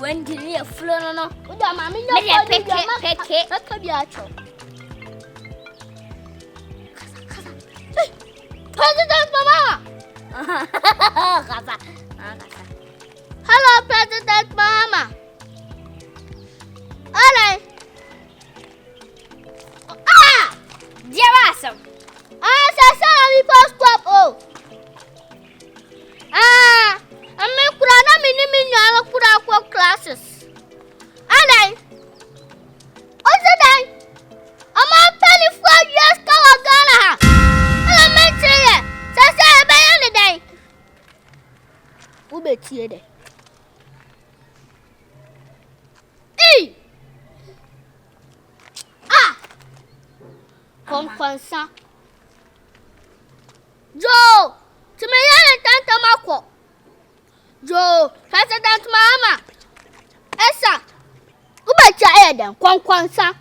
When did you flow? No, President Mama. Hello, President Mama. Alright. Dear awesome. Sorry, post club. Oh. I'm going to classes. Alright. What's the day? I'm a penny for years. Elementary. Sasa by the day. Who bet you there? Hey! Confansa. Joe! To me, Tanta Marco. Joe, President Mama. Essa. Who bet your head then? Confansa.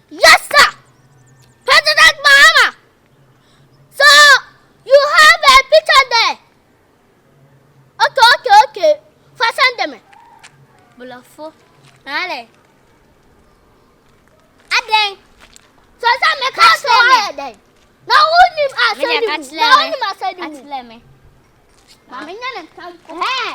Yes, sir. President Mama. So, you have a picture there. Okay. Fasten them. Bulafo. Ale. Aden. So, some make us so then. Now, who name us? Now, who name us? Mama, come. Hey.